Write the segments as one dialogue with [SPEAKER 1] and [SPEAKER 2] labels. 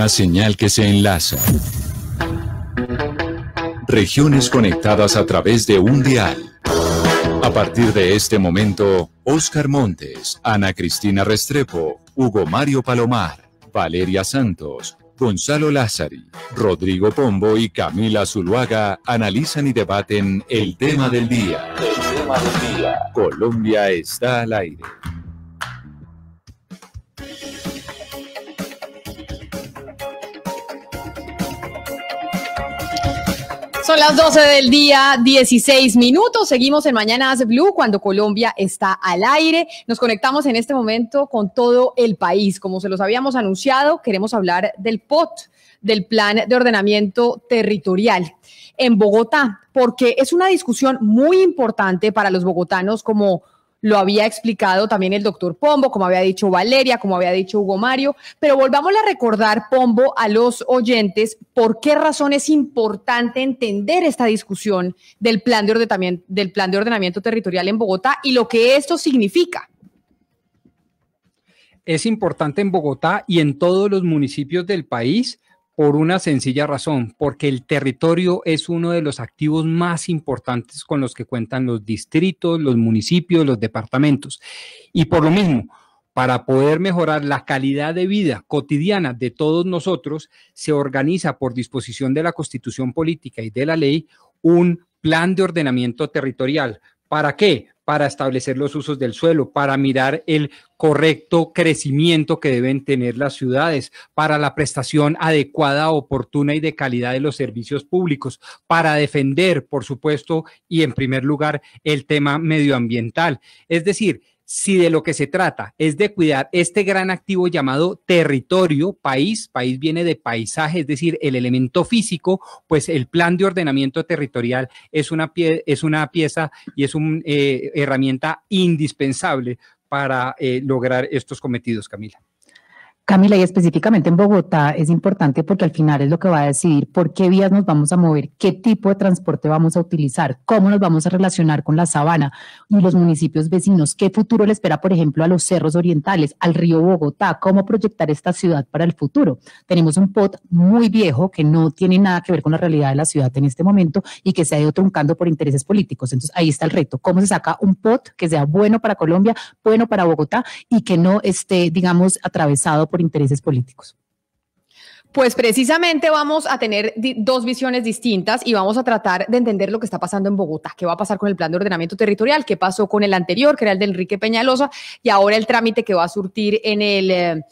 [SPEAKER 1] Una señal que se enlaza. Regiones conectadas a través de un dial. A partir de este momento, Óscar Montes, Ana Cristina Restrepo, Hugo Mario Palomar, Valeria Santos, Gonzalo Lázari, Rodrigo Pombo y Camila Zuluaga analizan y debaten el tema del día. El tema del día. Colombia está al aire.
[SPEAKER 2] Son las 12 del día, 16 minutos. Seguimos en Mañanas Blue cuando Colombia está al aire. Nos conectamos en este momento con todo el país. Como se los habíamos anunciado, queremos hablar del POT, del Plan de Ordenamiento Territorial en Bogotá, porque es una discusión muy importante para los bogotanos, como lo había explicado también el doctor Pombo, como había dicho Valeria, como había dicho Hugo Mario, pero volvámosle a recordar, Pombo, a los oyentes por qué razón es importante entender esta discusión del plan de ordenamiento territorial en Bogotá y lo que esto significa.
[SPEAKER 3] Es importante en Bogotá y en todos los municipios del país por una sencilla razón, porque el territorio es uno de los activos más importantes con los que cuentan los distritos, los municipios, los departamentos. Y por lo mismo, para poder mejorar la calidad de vida cotidiana de todos nosotros, se organiza por disposición de la Constitución Política y de la ley un plan de ordenamiento territorial. ¿Para qué? Para establecer los usos del suelo, para mirar el correcto crecimiento que deben tener las ciudades, para la prestación adecuada, oportuna y de calidad de los servicios públicos, para defender, por supuesto, y en primer lugar, el tema medioambiental. Es decir, si de lo que se trata es de cuidar este gran activo llamado territorio, país viene de paisaje, es decir, el elemento físico, pues el plan de ordenamiento territorial es una pieza y es una herramienta indispensable para lograr estos cometidos, Camila.
[SPEAKER 4] Camila, y específicamente en Bogotá es importante porque al final es lo que va a decidir por qué vías nos vamos a mover, qué tipo de transporte vamos a utilizar, cómo nos vamos a relacionar con la sabana y los municipios vecinos, qué futuro le espera, por ejemplo, a los cerros orientales, al río Bogotá, cómo proyectar esta ciudad para el futuro. Tenemos un POT muy viejo que no tiene nada que ver con la realidad de la ciudad en este momento y que se ha ido truncando por intereses políticos. Entonces ahí está el reto, cómo se saca un POT que sea bueno para Colombia, bueno para Bogotá y que no esté, digamos, atravesado por intereses políticos.
[SPEAKER 2] Pues precisamente vamos a tener dos visiones distintas y vamos a tratar de entender lo que está pasando en Bogotá, qué va a pasar con el plan de ordenamiento territorial, qué pasó con el anterior, que era el de Enrique Peñalosa, y ahora el trámite que va a surtir en el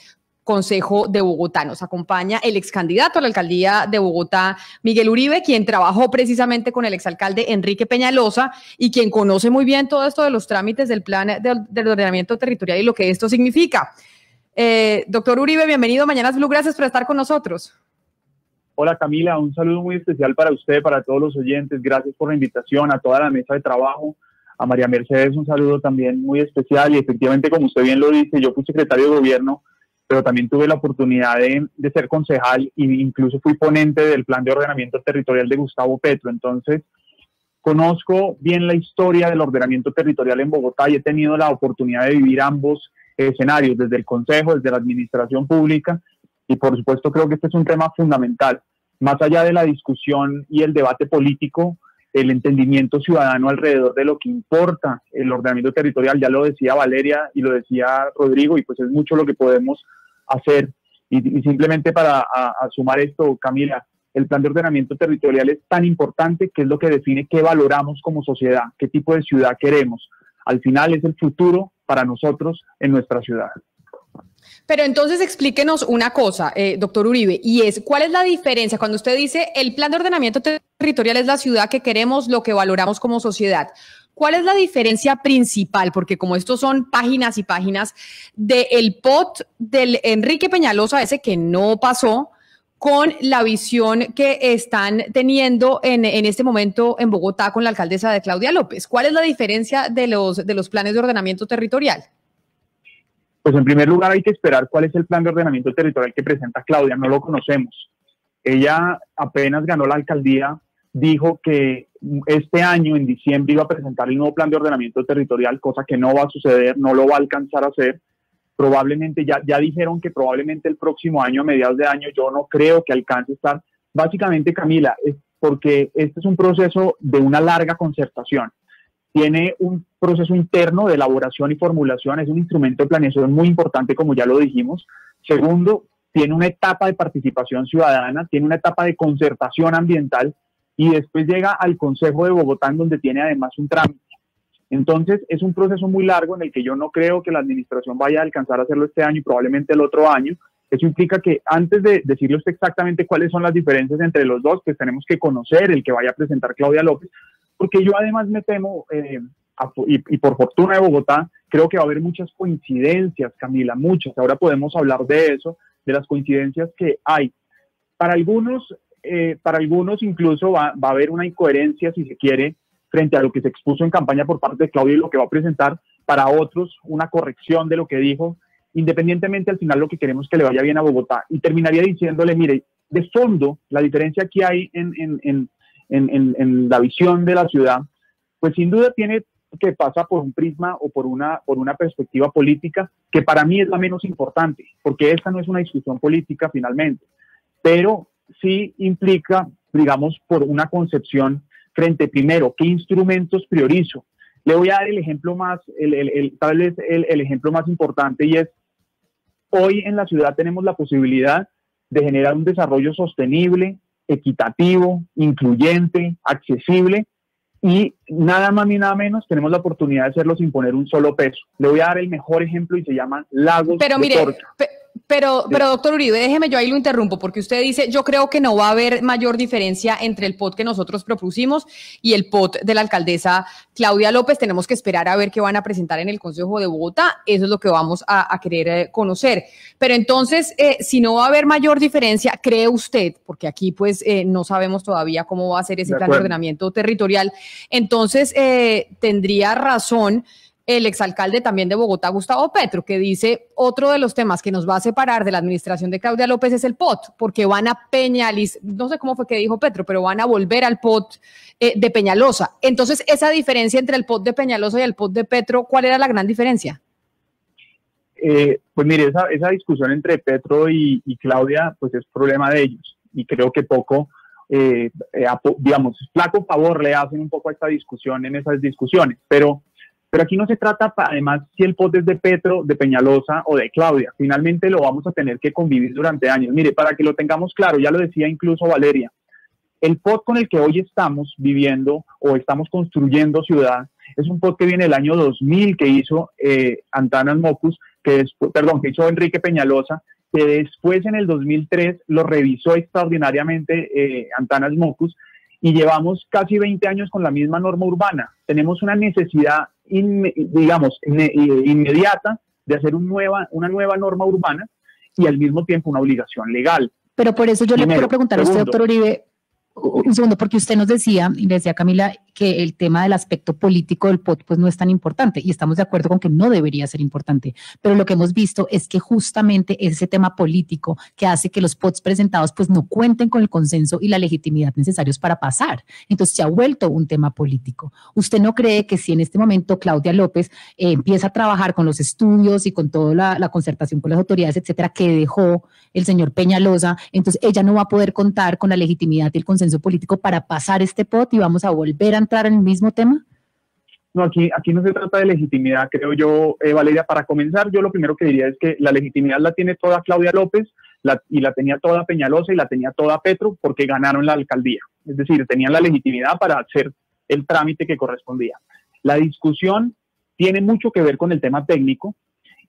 [SPEAKER 2] Consejo de Bogotá. Nos acompaña el ex candidato a la alcaldía de Bogotá, Miguel Uribe, quien trabajó precisamente con el exalcalde Enrique Peñalosa y quien conoce muy bien todo esto de los trámites del plan de ordenamiento territorial y lo que esto significa. Doctor Uribe, bienvenido a Mañanas Blue, gracias por estar con nosotros.
[SPEAKER 5] Hola Camila, un saludo muy especial para usted, para todos los oyentes, gracias por la invitación, a toda la mesa de trabajo, a María Mercedes un saludo también muy especial y efectivamente como usted bien lo dice, yo fui secretario de gobierno, pero también tuve la oportunidad de ser concejal e incluso fui ponente del plan de ordenamiento territorial de Gustavo Petro, entonces conozco bien la historia del ordenamiento territorial en Bogotá y he tenido la oportunidad de vivir ambos escenarios, desde el Consejo, desde la Administración Pública, y por supuesto creo que este es un tema fundamental. Más allá de la discusión y el debate político, el entendimiento ciudadano alrededor de lo que importa el ordenamiento territorial, ya lo decía Valeria y lo decía Rodrigo, y pues es mucho lo que podemos hacer. Y simplemente para sumar esto, Camila, el plan de ordenamiento territorial es tan importante que es lo que define qué valoramos como sociedad, qué tipo de ciudad queremos. Al final es el futuro para nosotros en nuestra ciudad.
[SPEAKER 2] Pero entonces explíquenos una cosa, doctor Uribe, y es, ¿cuál es la diferencia cuando usted dice el plan de ordenamiento territorial es la ciudad que queremos, lo que valoramos como sociedad? ¿Cuál es la diferencia principal? Porque como estos son páginas y páginas del POT del Enrique Peñalosa, ese que no pasó, con la visión que están teniendo en este momento en Bogotá con la alcaldesa de Claudia López. ¿Cuál es la diferencia de los planes de ordenamiento territorial?
[SPEAKER 5] Pues en primer lugar hay que esperar cuál es el plan de ordenamiento territorial que presenta Claudia, no lo conocemos. Ella apenas ganó la alcaldía, dijo que este año, en diciembre, iba a presentar el nuevo plan de ordenamiento territorial, cosa que no va a suceder, no lo va a alcanzar a hacer. probablemente ya dijeron que probablemente el próximo año, a mediados de año, yo no creo que alcance a estar. Básicamente, Camila, es porque este es un proceso de una larga concertación. Tiene un proceso interno de elaboración y formulación, es un instrumento de planeación muy importante, como ya lo dijimos. Segundo, tiene una etapa de participación ciudadana, tiene una etapa de concertación ambiental y después llega al Consejo de Bogotá, en donde tiene además un trámite. Entonces, es un proceso muy largo en el que yo no creo que la administración vaya a alcanzar a hacerlo este año y probablemente el otro año. Eso implica que antes de decirle usted exactamente cuáles son las diferencias entre los dos, pues tenemos que conocer el que vaya a presentar Claudia López, porque yo además me temo, y por fortuna de Bogotá, creo que va a haber muchas coincidencias, Camila, muchas. Ahora podemos hablar de eso, de las coincidencias que hay. Para algunos incluso va a haber una incoherencia, si se quiere, frente a lo que se expuso en campaña por parte de Claudia y lo que va a presentar. Para otros, una corrección de lo que dijo. Independientemente, al final lo que queremos es que le vaya bien a Bogotá. Y terminaría diciéndole, mire, de fondo, la diferencia que hay en la visión de la ciudad, pues sin duda tiene que pasa por un prisma o por una perspectiva política que para mí es la menos importante, porque esta no es una discusión política finalmente, pero sí implica, digamos, por una concepción frente, primero, ¿qué instrumentos priorizo? Le voy a dar el ejemplo más, tal vez el ejemplo más importante, y es, hoy en la ciudad tenemos la posibilidad de generar un desarrollo sostenible, equitativo, incluyente, accesible, y nada más ni nada menos tenemos la oportunidad de hacerlo sin poner un solo peso. Le voy a dar el mejor ejemplo y se llama Lagos
[SPEAKER 2] Pero
[SPEAKER 5] de
[SPEAKER 2] mire,
[SPEAKER 5] Torca.
[SPEAKER 2] pero doctor Uribe, déjeme, yo ahí lo interrumpo, porque usted dice, yo creo que no va a haber mayor diferencia entre el POT que nosotros propusimos y el POT de la alcaldesa Claudia López. Tenemos que esperar a ver qué van a presentar en el Consejo de Bogotá. Eso es lo que vamos a querer conocer. Pero entonces, si no va a haber mayor diferencia, ¿cree usted? Porque aquí pues no sabemos todavía cómo va a ser ese plan de ordenamiento territorial. Entonces, tendría razón el exalcalde también de Bogotá, Gustavo Petro, que dice, otro de los temas que nos va a separar de la administración de Claudia López es el POT, porque van a Peñalis, no sé cómo fue que dijo Petro, pero van a volver al POT de Peñalosa. Entonces, esa diferencia entre el POT de Peñalosa y el POT de Petro, ¿cuál era la gran diferencia?
[SPEAKER 5] Pues mire, esa discusión entre Petro y Claudia, pues es problema de ellos, y creo que poco, digamos, flaco favor le hacen un poco a esta discusión en esas discusiones, pero aquí no se trata, además, si el POT es de Petro, de Peñalosa o de Claudia. Finalmente lo vamos a tener que convivir durante años. Mire, para que lo tengamos claro, ya lo decía incluso Valeria, el POT con el que hoy estamos viviendo o estamos construyendo ciudad es un POT que viene del año 2000 que hizo Antanas Mockus, que hizo Enrique Peñalosa, que después en el 2003 lo revisó extraordinariamente Antanas Mockus, y llevamos casi 20 años con la misma norma urbana. Tenemos una necesidad, inmediata de hacer una nueva norma urbana y al mismo tiempo una obligación legal.
[SPEAKER 4] Pero por eso yo le quiero preguntar a usted, doctor Uribe, un segundo, porque usted nos decía, y le decía Camila, que el tema del aspecto político del POT pues no es tan importante, y estamos de acuerdo con que no debería ser importante, pero lo que hemos visto es que justamente ese tema político que hace que los POTs presentados pues no cuenten con el consenso y la legitimidad necesarios para pasar. Entonces se ha vuelto un tema político. ¿Usted no cree que si en este momento Claudia López empieza a trabajar con los estudios y con toda la concertación con las autoridades, etcétera, que dejó el señor Peñalosa, entonces ella no va a poder contar con la legitimidad y el consenso político para pasar este POT y vamos a volver a entrar en el mismo tema?
[SPEAKER 5] No, aquí no se trata de legitimidad, creo yo, Valeria. Para comenzar, yo lo primero que diría es que la legitimidad la tiene toda Claudia López, y la tenía toda Peñalosa y la tenía toda Petro, porque ganaron la alcaldía. Es decir, tenían la legitimidad para hacer el trámite que correspondía. La discusión tiene mucho que ver con el tema técnico,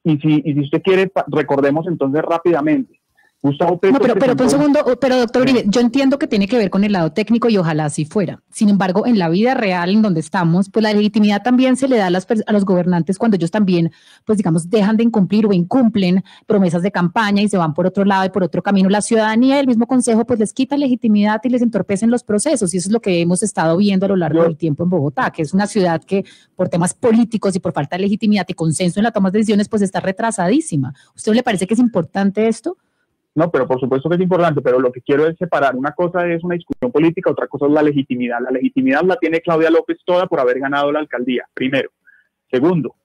[SPEAKER 5] y si usted quiere, recordemos entonces rápidamente. Gustavo Petro,
[SPEAKER 4] no, pero un segundo, pero doctor Uribe, yo entiendo que tiene que ver con el lado técnico y ojalá así fuera. Sin embargo, en la vida real en donde estamos, pues la legitimidad también se le da a los gobernantes cuando ellos también, pues digamos, dejan de incumplir o incumplen promesas de campaña y se van por otro lado y por otro camino. La ciudadanía y el mismo consejo pues les quita legitimidad y les entorpecen los procesos, y eso es lo que hemos estado viendo a lo largo del tiempo en Bogotá, que es una ciudad que por temas políticos y por falta de legitimidad y consenso en la toma de decisiones pues está retrasadísima. ¿Usted le parece que es importante esto?
[SPEAKER 5] No, pero por supuesto que es importante, pero lo que quiero es separar. Una cosa es una discusión política, otra cosa es la legitimidad. La legitimidad la tiene Claudia López toda por haber ganado la alcaldía, primero. Segundo,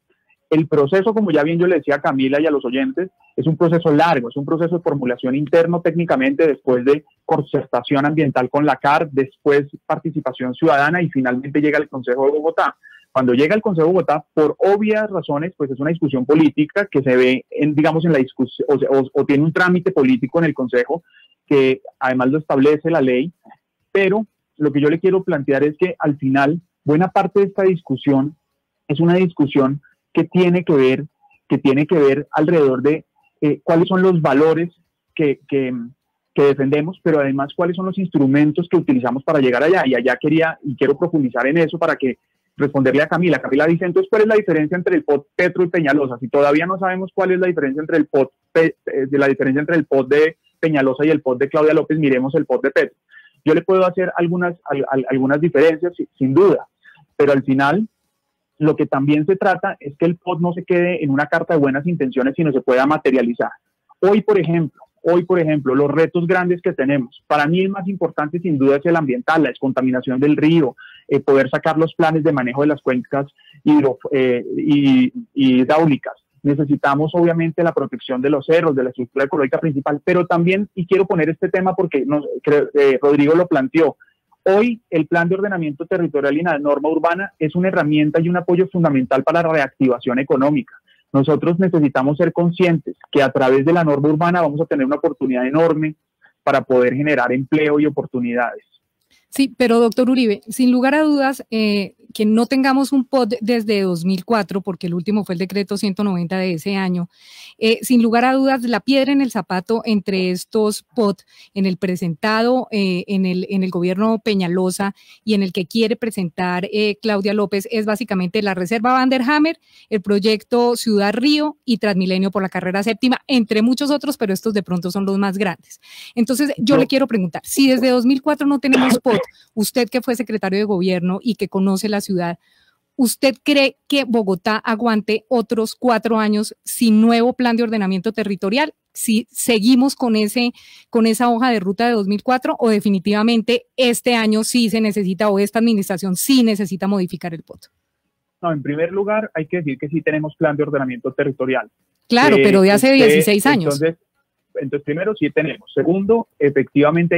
[SPEAKER 5] El proceso, como ya bien yo le decía a Camila y a los oyentes, es un proceso largo, es un proceso de formulación interno técnicamente, después de concertación ambiental con la CAR, después participación ciudadana y finalmente llega al Consejo de Bogotá. Cuando llega al Consejo de Bogotá, por obvias razones, pues es una discusión política que se ve, digamos, en la discusión, o tiene un trámite político en el Consejo, que además lo establece la ley, pero lo que yo le quiero plantear es que al final, buena parte de esta discusión es una discusión que tiene que ver alrededor de cuáles son los valores que defendemos, pero además cuáles son los instrumentos que utilizamos para llegar allá. Y allá quiero profundizar en eso para que responderle a Camila. Camila dice, entonces, ¿cuál es la diferencia entre el POT Petro y Peñalosa? Si todavía no sabemos cuál es la diferencia entre el POT de Peñalosa y el POT de Claudia López, miremos el POT de Petro. Yo le puedo hacer algunas diferencias, sin duda, pero al final lo que también se trata es que el POT no se quede en una carta de buenas intenciones, sino se pueda materializar. Hoy, por ejemplo, los retos grandes que tenemos, para mí el más importante sin duda es el ambiental, la descontaminación del río, poder sacar los planes de manejo de las cuencas hidráulicas. Necesitamos obviamente la protección de los cerros, de la estructura ecológica principal, pero también, y quiero poner este tema porque Rodrigo lo planteó, hoy el plan de ordenamiento territorial y la norma urbana es una herramienta y un apoyo fundamental para la reactivación económica. Nosotros necesitamos ser conscientes que a través de la norma urbana vamos a tener una oportunidad enorme para poder generar empleo y oportunidades.
[SPEAKER 6] Sí, pero doctor Uribe, sin lugar a dudas, que no tengamos un POT desde 2004, porque el último fue el decreto 190 de ese año, sin lugar a dudas, la piedra en el zapato entre estos POT, en el presentado en el gobierno Peñalosa y en el que quiere presentar Claudia López, es básicamente la Reserva Vanderhammer, el proyecto Ciudad Río y Transmilenio por la carrera séptima, entre muchos otros, pero estos de pronto son los más grandes. Entonces, yo le quiero preguntar, si desde 2004 no tenemos POT, usted que fue secretario de gobierno y que conoce la ciudad, ¿usted cree que Bogotá aguante otros 4 años sin nuevo plan de ordenamiento territorial? Si seguimos con esa hoja de ruta de 2004 o definitivamente este año sí se necesita o esta administración sí necesita modificar el POT.
[SPEAKER 5] No, en primer lugar hay que decir que sí tenemos plan de ordenamiento territorial.
[SPEAKER 6] Claro, pero de hace 16 años.
[SPEAKER 5] Entonces, primero sí tenemos. Segundo, efectivamente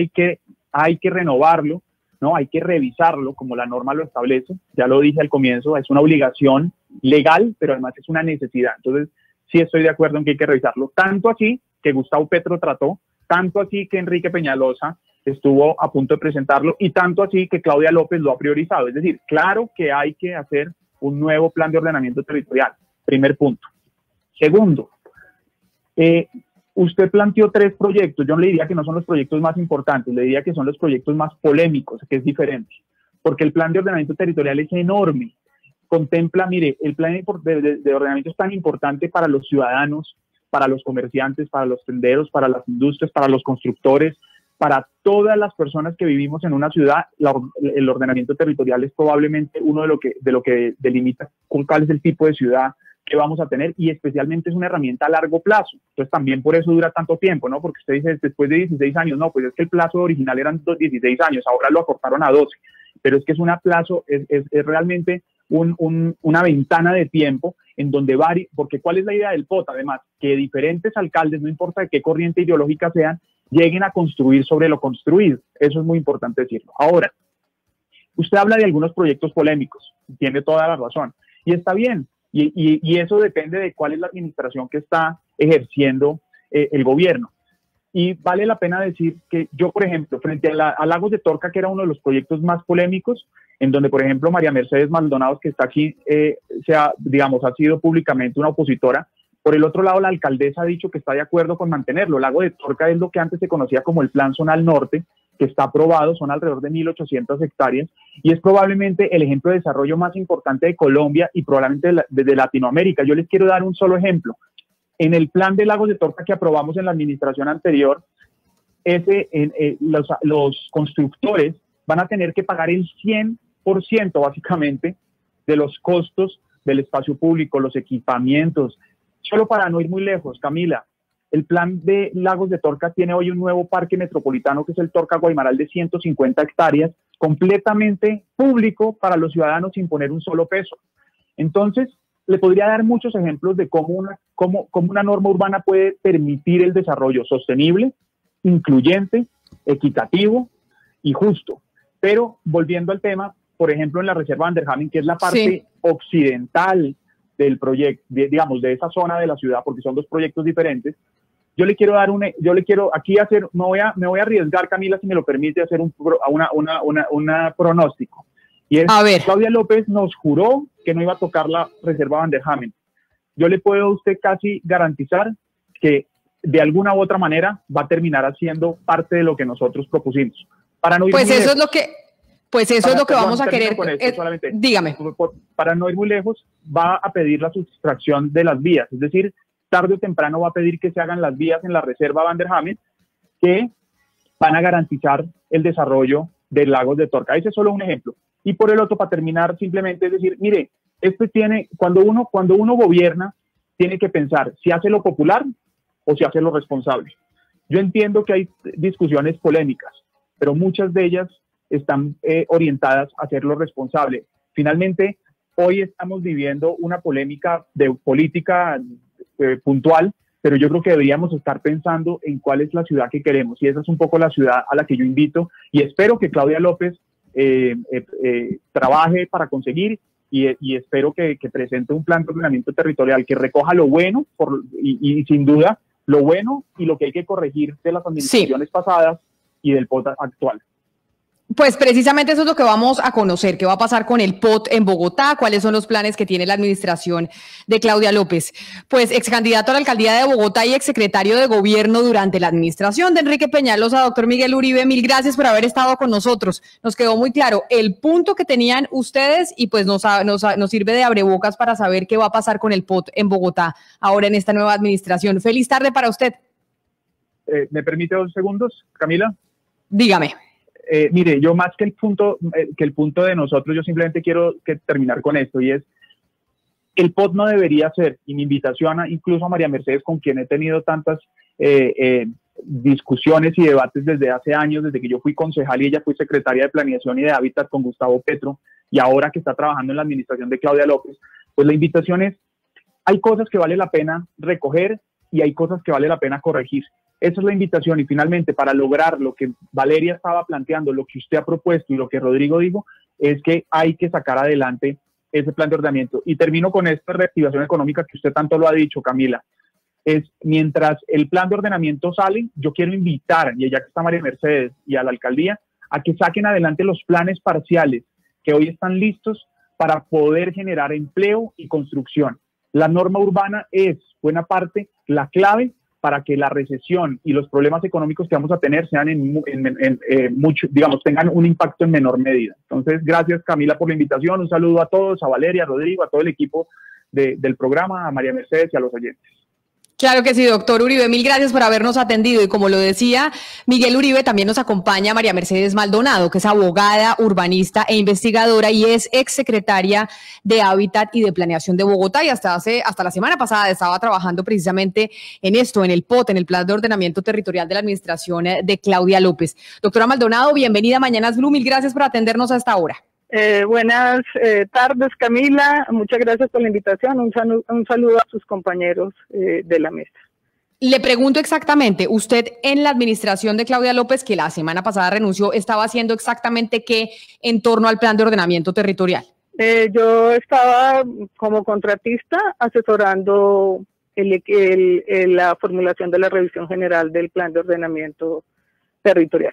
[SPEAKER 5] hay que renovarlo, ¿no? Hay que revisarlo como la norma lo establece, ya lo dije al comienzo, es una obligación legal, pero además es una necesidad. Entonces, sí estoy de acuerdo en que hay que revisarlo. Tanto así que Gustavo Petro trató, tanto así que Enrique Peñalosa estuvo a punto de presentarlo y tanto así que Claudia López lo ha priorizado. Es decir, claro que hay que hacer un nuevo plan de ordenamiento territorial. Primer punto. Segundo, usted planteó 3 proyectos. Yo no le diría que no son los proyectos más importantes, le diría que son los proyectos más polémicos, que es diferente, porque el plan de ordenamiento territorial es enorme. Contempla, mire, el plan de ordenamiento es tan importante para los ciudadanos, para los comerciantes, para los tenderos, para las industrias, para los constructores, para todas las personas que vivimos en una ciudad. El ordenamiento territorial es probablemente uno de lo que delimita cuál es el tipo de ciudad que vamos a tener, y especialmente es una herramienta a largo plazo. Entonces también por eso dura tanto tiempo, ¿no? Porque usted dice después de 16 años, no, pues es que el plazo original eran 16 años, ahora lo acortaron a 12, pero es que es un plazo, es realmente una ventana de tiempo en donde porque ¿cuál es la idea del POT? Además, que diferentes alcaldes, no importa de qué corriente ideológica sean, lleguen a construir sobre lo construido. Eso es muy importante decirlo. Ahora, usted habla de algunos proyectos polémicos, tiene toda la razón, y está bien. Y eso depende de cuál es la administración que está ejerciendo el gobierno. Y vale la pena decir que yo, por ejemplo, frente a Lagos de Torca, que era uno de los proyectos más polémicos, en donde, por ejemplo, María Mercedes Maldonado, que está aquí, ha sido públicamente una opositora. Por el otro lado, la alcaldesa ha dicho que está de acuerdo con mantenerlo. Lago de Torca es lo que antes se conocía como el Plan Zonal Norte, que está aprobado, son alrededor de 1.800 hectáreas, y es probablemente el ejemplo de desarrollo más importante de Colombia y probablemente de Latinoamérica. Yo les quiero dar un solo ejemplo. En el plan de Lagos de Torca que aprobamos en la administración anterior, los constructores van a tener que pagar el 100% básicamente de los costos del espacio público, los equipamientos. Solo para no ir muy lejos, Camila, el plan de Lagos de Torca tiene hoy un nuevo parque metropolitano que es el Torca Guaymaral de 150 hectáreas, completamente público para los ciudadanos sin poner un solo peso. Entonces, le podría dar muchos ejemplos de cómo una norma urbana puede permitir el desarrollo sostenible, incluyente, equitativo y justo. Pero volviendo al tema, por ejemplo, en la Reserva Vanderhamen, que es la parte occidental del proyecto, digamos, de esa zona de la ciudad, porque son dos proyectos diferentes, yo le quiero aquí hacer, me voy a arriesgar, Camila, si me lo permite, hacer un pronóstico. Y es, Claudia López nos juró que no iba a tocar la Reserva Vanderhamen. Yo le puedo a usted casi garantizar que de alguna u otra manera va a terminar haciendo parte de lo que nosotros propusimos. Para no ir
[SPEAKER 2] pues
[SPEAKER 5] muy
[SPEAKER 2] eso
[SPEAKER 5] lejos,
[SPEAKER 2] es lo que, pues eso es lo que vamos a querer. Dígame.
[SPEAKER 5] Para no ir muy lejos, va a pedir la sustracción de las vías, es decir, tarde o temprano va a pedir que se hagan las vías en la Reserva Vanderhamen que van a garantizar el desarrollo de Lagos de Torca. Ese es solo un ejemplo. Y por el otro, para terminar, simplemente es decir, mire, cuando uno gobierna, tiene que pensar si hace lo popular o si hace lo responsable. Yo entiendo que hay discusiones polémicas, pero muchas de ellas están orientadas a hacer lo responsable. Finalmente, hoy estamos viviendo una polémica de política puntual, pero yo creo que deberíamos estar pensando en cuál es la ciudad que queremos, y esa es un poco la ciudad a la que yo invito, y espero que Claudia López trabaje para conseguir, y espero que presente un plan de ordenamiento territorial que recoja lo bueno y sin duda lo bueno y lo que hay que corregir de las administraciones pasadas y del POT actual.
[SPEAKER 2] Pues precisamente eso es lo que vamos a conocer, qué va a pasar con el POT en Bogotá, cuáles son los planes que tiene la administración de Claudia López. Pues ex candidato a la alcaldía de Bogotá y ex secretario de gobierno durante la administración de Enrique Peñalosa, doctor Miguel Uribe, mil gracias por haber estado con nosotros. Nos quedó muy claro el punto que tenían ustedes y pues nos sirve de abrebocas para saber qué va a pasar con el POT en Bogotá ahora en esta nueva administración. Feliz tarde para usted.
[SPEAKER 5] ¿Me permite 2 segundos, Camila?
[SPEAKER 2] Dígame.
[SPEAKER 5] Mire, yo más que el punto de nosotros, yo simplemente quiero terminar con esto, y es, el POT no debería ser, y mi invitación incluso a María Mercedes, con quien he tenido tantas discusiones y debates desde hace años, desde que yo fui concejal y ella fue secretaria de Planeación y de Hábitat con Gustavo Petro, y ahora que está trabajando en la administración de Claudia López, pues la invitación es, hay cosas que vale la pena recoger y hay cosas que vale la pena corregir. Esa es la invitación, y finalmente, para lograr lo que Valeria estaba planteando, lo que usted ha propuesto y lo que Rodrigo dijo, es que hay que sacar adelante ese plan de ordenamiento. Y termino con esta reactivación económica que usted tanto lo ha dicho, Camila. Es, mientras el plan de ordenamiento sale, yo quiero invitar, y ya que está María Mercedes y a la alcaldía, a que saquen adelante los planes parciales que hoy están listos para poder generar empleo y construcción. La norma urbana es, buena parte, la clave para que la recesión y los problemas económicos que vamos a tener sean tengan un impacto en menor medida. Entonces, gracias, Camila, por la invitación. Un saludo a todos, a Valeria, a Rodrigo, a todo el equipo del programa, a María Mercedes y a los oyentes.
[SPEAKER 2] Claro que sí, doctor Uribe, mil gracias por habernos atendido. Y como lo decía Miguel Uribe, también nos acompaña María Mercedes Maldonado, que es abogada, urbanista e investigadora y es exsecretaria de Hábitat y de Planeación de Bogotá, y hasta la semana pasada estaba trabajando precisamente en esto, en el POT, en el Plan de Ordenamiento Territorial de la Administración de Claudia López. Doctora Maldonado, bienvenida a Mañanas Blue, mil gracias por atendernos a esta hora.
[SPEAKER 7] Buenas tardes, Camila. Muchas gracias por la invitación. Un saludo a sus compañeros de la mesa.
[SPEAKER 2] Le pregunto exactamente, usted en la administración de Claudia López, que la semana pasada renunció, ¿estaba haciendo exactamente qué en torno al plan de ordenamiento territorial?
[SPEAKER 7] Yo estaba como contratista asesorando la formulación de la revisión general del plan de ordenamiento territorial.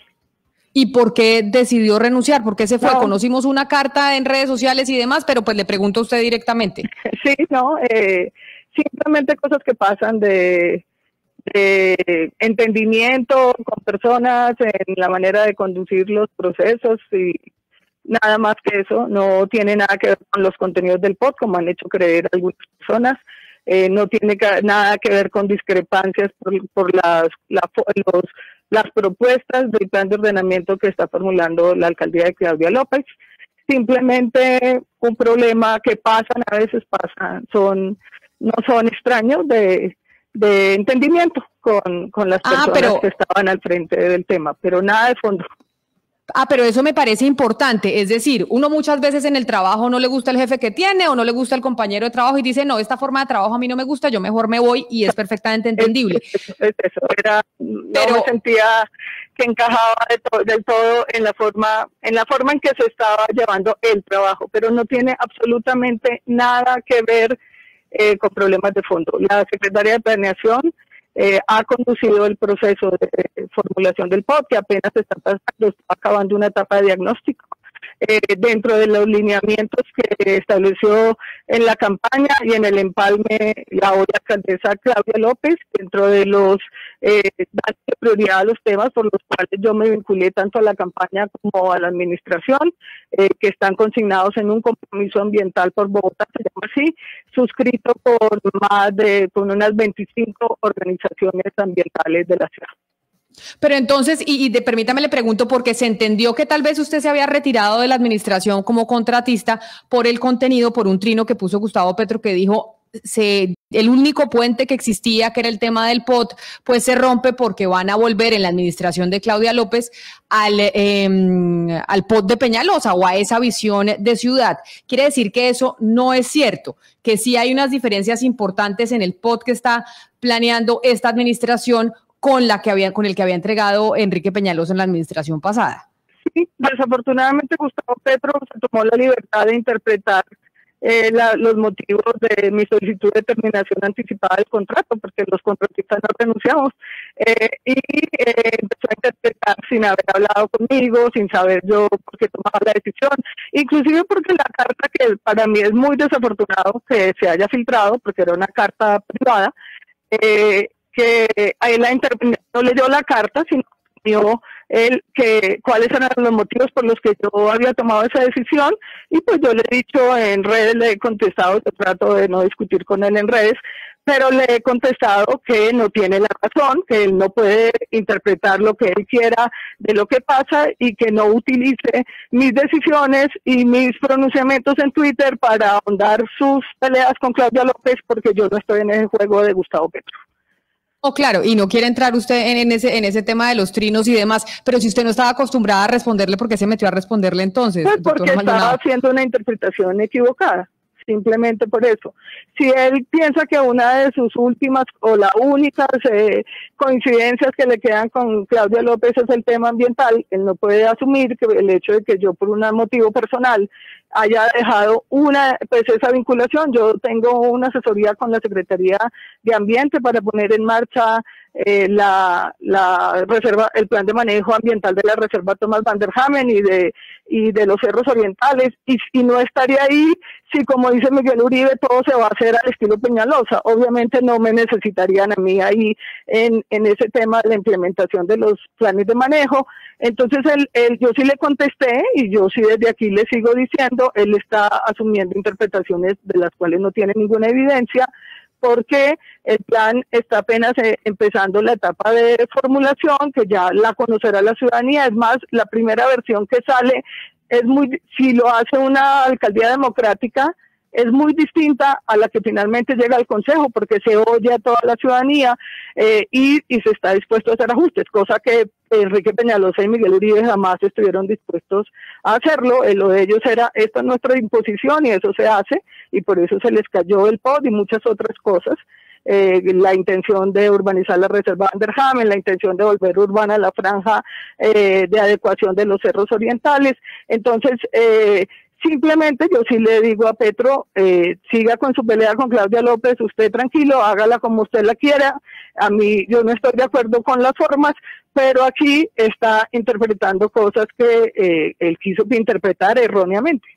[SPEAKER 2] ¿Y por qué decidió renunciar? ¿Por qué se fue?
[SPEAKER 7] No.
[SPEAKER 2] Conocimos una carta en redes sociales y demás, pero pues le pregunto a usted directamente.
[SPEAKER 7] Sí, no, simplemente cosas que pasan de entendimiento con personas en la manera de conducir los procesos, y nada más que eso. No tiene nada que ver con los contenidos del POT, como han hecho creer algunas personas. No tiene nada que ver con discrepancias por las propuestas del plan de ordenamiento que está formulando la alcaldía de Claudia López. Simplemente un problema que a veces pasan, no son extraños de entendimiento con las personas que estaban al frente del tema, pero nada de fondo.
[SPEAKER 2] Pero eso me parece importante, es decir, uno muchas veces en el trabajo no le gusta el jefe que tiene o no le gusta el compañero de trabajo y dice, no, esta forma de trabajo a mí no me gusta, yo mejor me voy, y es perfectamente entendible.
[SPEAKER 7] No me sentía que encajaba del todo en la forma en que se estaba llevando el trabajo, pero no tiene absolutamente nada que ver con problemas de fondo. La Secretaría de Planeación ha conducido el proceso de formulación del POT, que apenas está acabando una etapa de diagnóstico, dentro de los lineamientos que estableció en la campaña y en el empalme la hoy alcaldesa Claudia López, dentro de los dar prioridad a los temas por los cuales yo me vinculé tanto a la campaña como a la administración, que están consignados en un compromiso ambiental por Bogotá, se llama así, suscrito por con unas 25 organizaciones ambientales de la ciudad.
[SPEAKER 2] Pero entonces, permítame le pregunto, porque se entendió que tal vez usted se había retirado de la administración como contratista por el contenido, por un trino que puso Gustavo Petro que dijo, el único puente que existía, que era el tema del POT, pues se rompe porque van a volver en la administración de Claudia López al POT de Peñalosa o a esa visión de ciudad. Quiere decir que eso no es cierto, que sí hay unas diferencias importantes en el POT que está planeando esta administración con el que había entregado Enrique Peñalosa en la administración pasada.
[SPEAKER 7] Sí, desafortunadamente Gustavo Petro se tomó la libertad de interpretar los motivos de mi solicitud de terminación anticipada del contrato, porque los contratistas no renunciamos, y empezó a interpretar sin haber hablado conmigo, sin saber yo por qué tomaba la decisión, inclusive porque la carta, que para mí es muy desafortunado que se haya filtrado, porque era una carta privada, que él no leyó la carta, sino vio cuáles eran los motivos por los que yo había tomado esa decisión, y pues yo le he dicho en redes, le he contestado, yo trato de no discutir con él en redes, pero le he contestado que no tiene la razón, que él no puede interpretar lo que él quiera de lo que pasa y que no utilice mis decisiones y mis pronunciamientos en Twitter para ahondar sus peleas con Claudia López, porque yo no estoy en el juego de Gustavo Petro.
[SPEAKER 2] Oh, claro, y no quiere entrar usted en ese tema de los trinos y demás, pero si usted no estaba acostumbrada a responderle, ¿por qué se metió a responderle entonces?
[SPEAKER 7] Pues porque estaba haciendo una interpretación equivocada, simplemente por eso. Si él piensa que una de sus últimas o las únicas coincidencias que le quedan con Claudia López es el tema ambiental, él no puede asumir que el hecho de que yo por un motivo personal haya dejado esa vinculación. Yo tengo una asesoría con la Secretaría de Ambiente para poner en marcha la reserva, el plan de manejo ambiental de la reserva Thomas van der Hamen y de los cerros orientales, y no estaría ahí si, como dice Miguel Uribe, todo se va a hacer al estilo Peñalosa. Obviamente no me necesitarían a mí ahí en ese tema de la implementación de los planes de manejo. Entonces yo sí le contesté, y yo sí desde aquí le sigo diciendo, él está asumiendo interpretaciones de las cuales no tiene ninguna evidencia, porque el plan está apenas empezando la etapa de formulación, que ya la conocerá la ciudadanía. Es más, la primera versión que sale si lo hace una alcaldía democrática, es muy distinta a la que finalmente llega al Consejo, porque se oye a toda la ciudadanía y se está dispuesto a hacer ajustes, cosa que Enrique Peñalosa y Miguel Uribe jamás estuvieron dispuestos a hacerlo. Lo de ellos era, esta es nuestra imposición y eso se hace, y por eso se les cayó el POT y muchas otras cosas. La intención de urbanizar la reserva Van der Hamen, la intención de volver urbana la franja de adecuación de los cerros orientales. Entonces, simplemente yo sí le digo a Petro, siga con su pelea con Claudia López, usted tranquilo, hágala como usted la quiera. A mí, yo no estoy de acuerdo con las formas, pero aquí está interpretando cosas que él quiso interpretar erróneamente.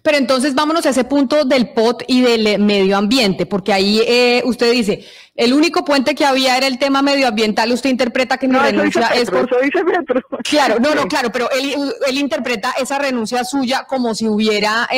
[SPEAKER 2] Pero entonces vámonos a ese punto del POT y del medio ambiente, porque ahí usted dice, el único puente que había era el tema medioambiental, usted interpreta que mi renuncia es por...
[SPEAKER 7] Eso dice Petro.
[SPEAKER 2] Claro, claro, pero él interpreta esa renuncia suya como si hubiera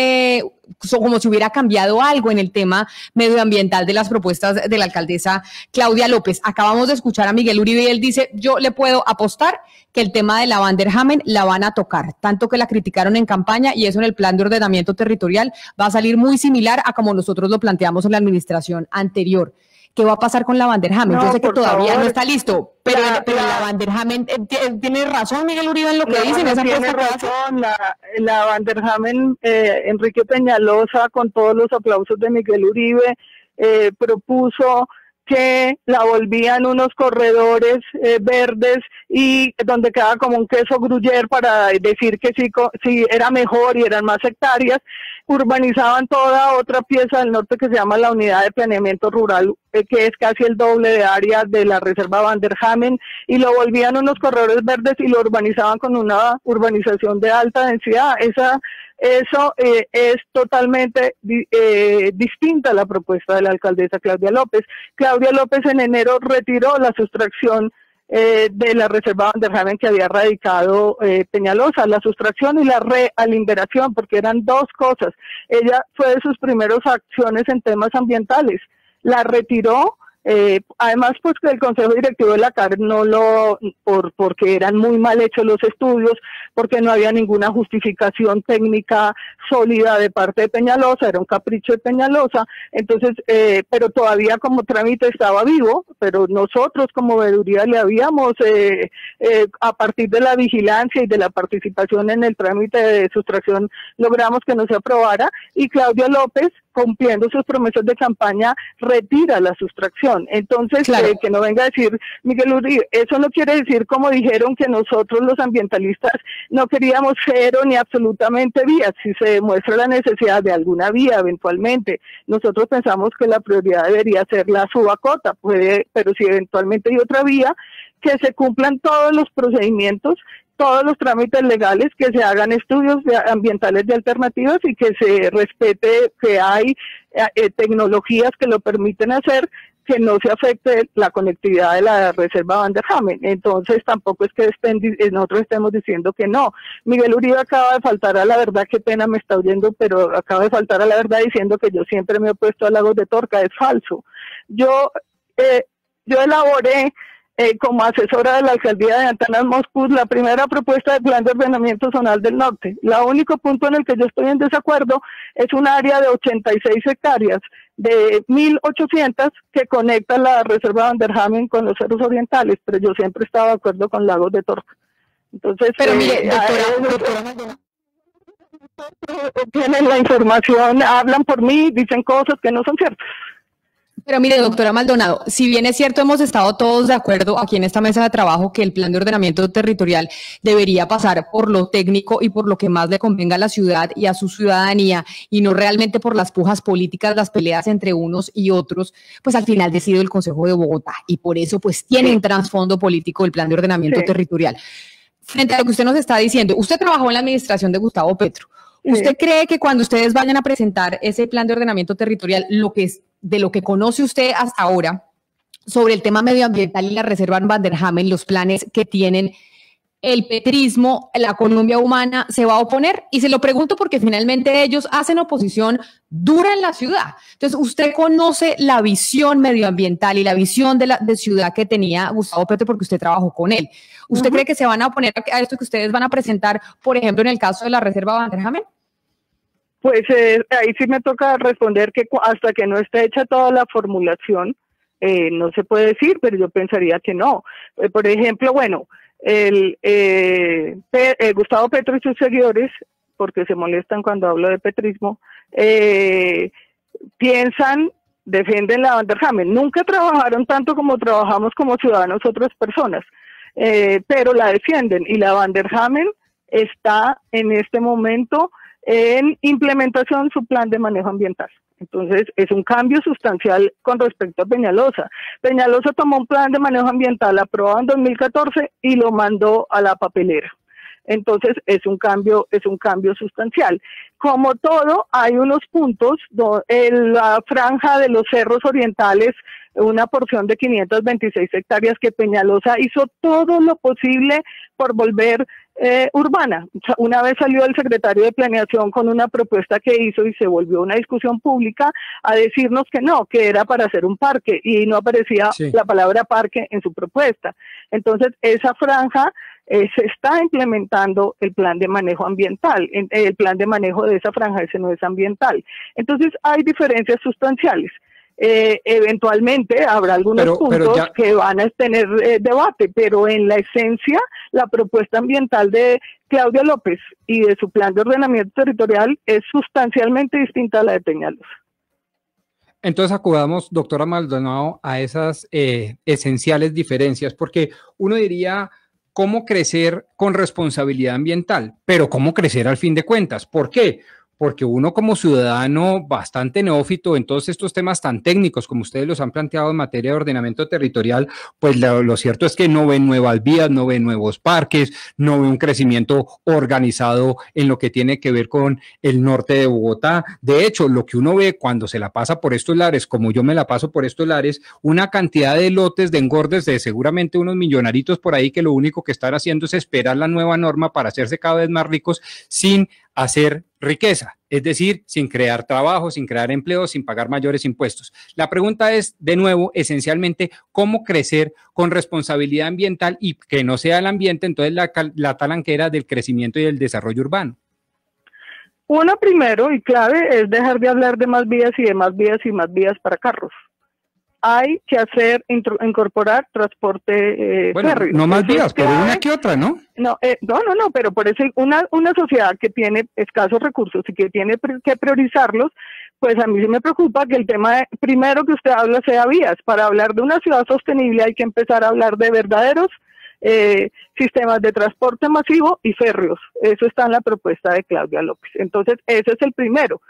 [SPEAKER 2] cambiado algo en el tema medioambiental de las propuestas de la alcaldesa Claudia López. Acabamos de escuchar a Miguel Uribe y él dice, yo le puedo apostar que el tema de la Van der Hamen la van a tocar, tanto que la criticaron en campaña, y eso en el plan de ordenamiento territorial va a salir muy similar a como nosotros lo planteamos en la administración anterior. ¿qué va a pasar con la Van der Hamen?
[SPEAKER 7] No,
[SPEAKER 2] Yo sé que todavía
[SPEAKER 7] favor.
[SPEAKER 2] no está listo, pero la Van der Hamen, ¿tiene razón Miguel Uribe en lo que dice en esa
[SPEAKER 7] tiene
[SPEAKER 2] apuesta?
[SPEAKER 7] razón, la Van der Hamen, Enrique Peñalosa, con todos los aplausos de Miguel Uribe, propuso que la volvían unos corredores verdes y donde quedaba como un queso gruyere para decir que sí era mejor y eran más hectáreas, urbanizaban toda otra pieza del norte que se llama la Unidad de Planeamiento Rural, que es casi el doble de área de la Reserva Van der Hamen, y lo volvían unos corredores verdes y lo urbanizaban con una urbanización de alta densidad. Eso es totalmente distinta a la propuesta de la alcaldesa Claudia López. Claudia López en enero retiró la sustracción de la Reserva Van der Hamen que había radicado Peñalosa, la sustracción y la realimeración, porque eran dos cosas. Ella fue de sus primeras acciones en temas ambientales, la retiró. Además, pues que el Consejo Directivo de la CAR porque eran muy mal hechos los estudios, porque no había ninguna justificación técnica sólida de parte de Peñalosa, era un capricho de Peñalosa, entonces, pero todavía como trámite estaba vivo, pero nosotros como veeduría le habíamos, a partir de la vigilancia y de la participación en el trámite de sustracción, logramos que no se aprobara, y Claudia López, cumpliendo sus promesas de campaña, retira la sustracción. Entonces, claro, que no venga a decir Miguel Uribe, eso no quiere decir, como dijeron, que nosotros los ambientalistas no queríamos cero ni absolutamente vías. Si se demuestra la necesidad de alguna vía eventualmente, nosotros pensamos que la prioridad debería ser la subacota, pero si eventualmente hay otra vía, que se cumplan todos los procedimientos, todos los trámites legales, que se hagan estudios ambientales de alternativas y que se respete que hay tecnologías que lo permiten hacer, que no se afecte la conectividad de la Reserva Van der Hamen. Entonces tampoco es que nosotros estemos diciendo que no. Miguel Uribe acaba de faltar a la verdad, qué pena me está oyendo, pero acaba de faltar a la verdad diciendo que yo siempre me he opuesto a Lagos de Torca. Es falso. Yo elaboré como asesora de la alcaldía de Antanas Moscú la primera propuesta de plan de ordenamiento zonal del norte. El único punto en el que yo estoy en desacuerdo es un área de 86 hectáreas de 1.800 que conecta la Reserva Van der Hamen con los cerros orientales, pero yo siempre estaba de acuerdo con Lagos de Torca. Entonces,
[SPEAKER 2] pero mire, doctora,
[SPEAKER 7] tienen la información, hablan por mí, dicen cosas que no son ciertas.
[SPEAKER 2] Pero mire, doctora Maldonado, si bien es cierto, hemos estado todos de acuerdo aquí en esta mesa de trabajo que el plan de ordenamiento territorial debería pasar por lo técnico y por lo que más le convenga a la ciudad y a su ciudadanía, y no realmente por las pujas políticas, las peleas entre unos y otros, pues al final decide el Consejo de Bogotá, y por eso pues tiene un trasfondo político el plan de ordenamiento territorial. Frente a lo que usted nos está diciendo, usted trabajó en la administración de Gustavo Petro. ¿Usted cree que cuando ustedes vayan a presentar ese plan de ordenamiento territorial, de lo que conoce usted hasta ahora sobre el tema medioambiental y la Reserva Van der Hamen, los planes que tienen, el petrismo, la Colombia humana, se va a oponer? Y se lo pregunto porque finalmente ellos hacen oposición dura en la ciudad. Entonces, ¿usted conoce la visión medioambiental y la visión de ciudad que tenía Gustavo Petro porque usted trabajó con él? ¿Usted cree que se van a oponer a esto que ustedes van a presentar, por ejemplo, en el caso de la Reserva Van der Hamen?
[SPEAKER 7] Pues ahí sí me toca responder que hasta que no esté hecha toda la formulación, no se puede decir, pero yo pensaría que no. Por ejemplo, bueno, Gustavo Petro y sus seguidores, porque se molestan cuando hablo de petrismo, defienden la Van der Hamen. Nunca trabajaron tanto como trabajamos como ciudadanos otras personas, pero la defienden, y la Van der Hamen está en este momento en implementación su plan de manejo ambiental. Entonces, es un cambio sustancial con respecto a Peñalosa. Peñalosa tomó un plan de manejo ambiental aprobado en 2014 y lo mandó a la papelera. Entonces, es un cambio sustancial. Como todo, hay unos puntos, en la franja de los cerros orientales, una porción de 526 hectáreas que Peñalosa hizo todo lo posible por volver urbana. Una vez salió el secretario de Planeación con una propuesta que hizo y se volvió una discusión pública a decirnos que no, que era para hacer un parque, y no aparecía la palabra parque en su propuesta. Entonces, esa franja se está implementando el plan de manejo ambiental, el plan de manejo de esa franja, ese no es ambiental. Entonces, hay diferencias sustanciales. Eventualmente habrá algunos puntos que van a tener debate, pero en la esencia la propuesta ambiental de Claudia López y de su plan de ordenamiento territorial es sustancialmente distinta a la de Peñalosa.
[SPEAKER 3] Entonces acudamos, doctora Maldonado, a esas esenciales diferencias, porque uno diría cómo crecer con responsabilidad ambiental, pero cómo crecer al fin de cuentas. ¿Por qué? Porque uno como ciudadano bastante neófito en todos estos temas tan técnicos como ustedes los han planteado en materia de ordenamiento territorial, pues lo cierto es que no ven nuevas vías, no ven nuevos parques, no ve un crecimiento organizado en lo que tiene que ver con el norte de Bogotá. De hecho, lo que uno ve cuando se la pasa por estos lares, como yo me la paso por estos lares, una cantidad de lotes de engordes de seguramente unos millonaritos por ahí que lo único que están haciendo es esperar la nueva norma para hacerse cada vez más ricos sin hacer riqueza, es decir, sin crear trabajo, sin crear empleo, sin pagar mayores impuestos. La pregunta es, de nuevo, esencialmente, ¿cómo crecer con responsabilidad ambiental y que no sea el ambiente, entonces la talanquera del crecimiento y del desarrollo urbano?
[SPEAKER 7] Uno primero y clave es dejar de hablar de más vías y de más vías y más vías para carros. Hay que incorporar transporte férreo.
[SPEAKER 3] No más vías, pero una que otra, ¿no?
[SPEAKER 7] No, pero por eso una sociedad que tiene escasos recursos y que tiene que priorizarlos, pues a mí sí me preocupa que el tema primero que usted habla sea vías. Para hablar de una ciudad sostenible hay que empezar a hablar de verdaderos sistemas de transporte masivo y férreos. Eso está en la propuesta de Claudia López. Entonces, ese es el primero.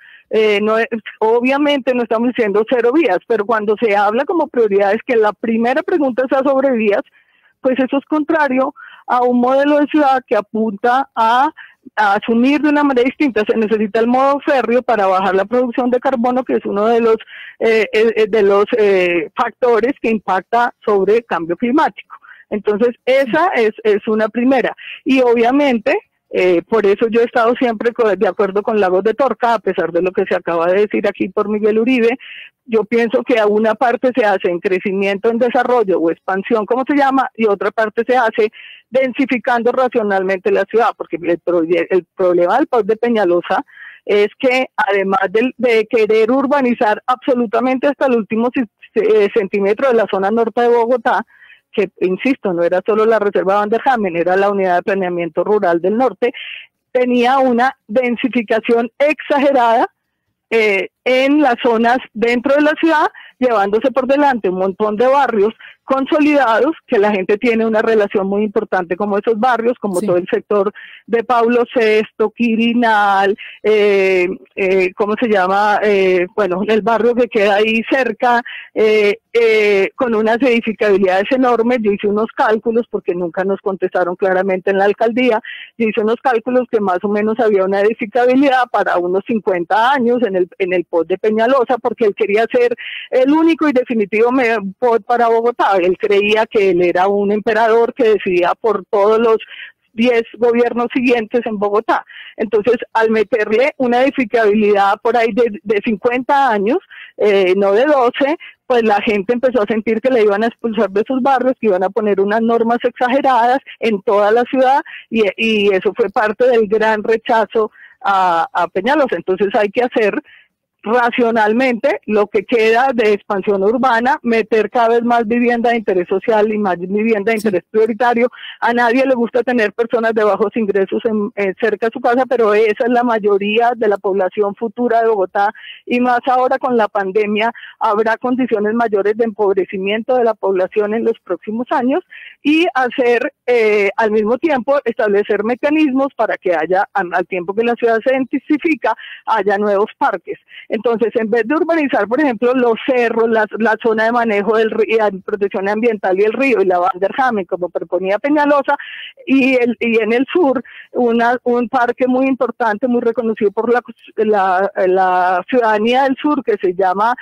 [SPEAKER 7] Obviamente no estamos diciendo cero vías, pero cuando se habla como prioridades que la primera pregunta sea sobre vías, pues eso es contrario a un modelo de ciudad que apunta a asumir de una manera distinta. Se necesita el modo férreo para bajar la producción de carbono, que es uno de los factores que impacta sobre el cambio climático. Entonces, esa es una primera. Y obviamente, por eso yo he estado siempre de acuerdo con Lagos de Torca, a pesar de lo que se acaba de decir aquí por Miguel Uribe. Yo pienso que a una parte se hace en crecimiento, en desarrollo o expansión, como se llama, y otra parte se hace densificando racionalmente la ciudad, porque el problema del POT de Peñalosa es que además de querer urbanizar absolutamente hasta el último centímetro de la zona norte de Bogotá, que, insisto, no era solo la reserva Van der Hamen, era la unidad de planeamiento rural del norte, tenía una densificación exagerada en las zonas dentro de la ciudad, llevándose por delante un montón de barrios consolidados, que la gente tiene una relación muy importante como esos barrios, como todo el sector de Pablo VI, Quirinal, ¿cómo se llama? Bueno, el barrio que queda ahí cerca, con unas edificabilidades enormes. Yo hice unos cálculos, porque nunca nos contestaron claramente en la alcaldía, yo hice unos cálculos que más o menos había una edificabilidad para unos 50 años en el POT de Peñalosa, porque él quería ser el único y definitivo POT para Bogotá. Él creía que él era un emperador que decidía por todos los 10 gobiernos siguientes en Bogotá. Entonces, al meterle una edificabilidad por ahí de 50 años, no de 12, pues la gente empezó a sentir que le iban a expulsar de sus barrios, que iban a poner unas normas exageradas en toda la ciudad, y eso fue parte del gran rechazo a Peñalosa. Entonces hay que hacer racionalmente lo que queda de expansión urbana, meter cada vez más vivienda de interés social y más vivienda de interés prioritario. A nadie le gusta tener personas de bajos ingresos cerca de su casa, pero esa es la mayoría de la población futura de Bogotá, y más ahora con la pandemia habrá condiciones mayores de empobrecimiento de la población en los próximos años, y hacer al mismo tiempo establecer mecanismos para que haya, al tiempo que la ciudad se densifica, haya nuevos parques. Entonces, en vez de urbanizar, por ejemplo, los cerros, la zona de manejo del río, protección ambiental y el río, y la Van der Hamen, como proponía Peñalosa, y en el sur, un parque muy importante, muy reconocido por la ciudadanía del sur, que se llama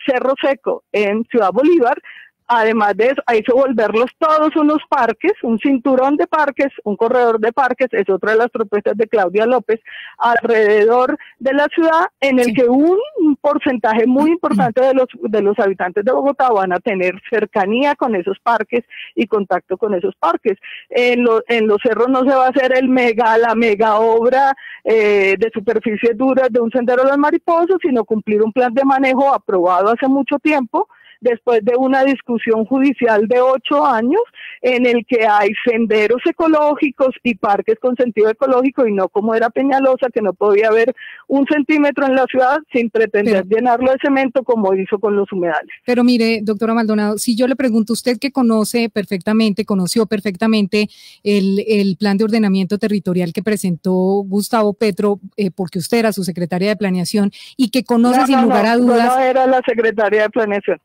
[SPEAKER 7] Cerro Seco, en Ciudad Bolívar, además de eso, hizo volverlos todos unos parques, un cinturón de parques, un corredor de parques, es otra de las propuestas de Claudia López, alrededor de la ciudad, en el que un porcentaje muy importante de los habitantes de Bogotá van a tener cercanía con esos parques y contacto con esos parques. En los cerros no se va a hacer la mega obra de superficies duras de un sendero de las mariposas, sino cumplir un plan de manejo aprobado hace mucho tiempo, después de una discusión judicial de 8 años, en el que hay senderos ecológicos y parques con sentido ecológico, y no como era Peñalosa, que no podía haber 1 centímetro en la ciudad sin pretender llenarlo de cemento como hizo con los humedales.
[SPEAKER 6] Pero mire, doctora Maldonado, si yo le pregunto, usted que conoció perfectamente el plan de ordenamiento territorial que presentó Gustavo Petro, porque usted era su secretaria de planeación, y que conoce sin lugar a dudas...
[SPEAKER 7] Yo no era la secretaria de planeación.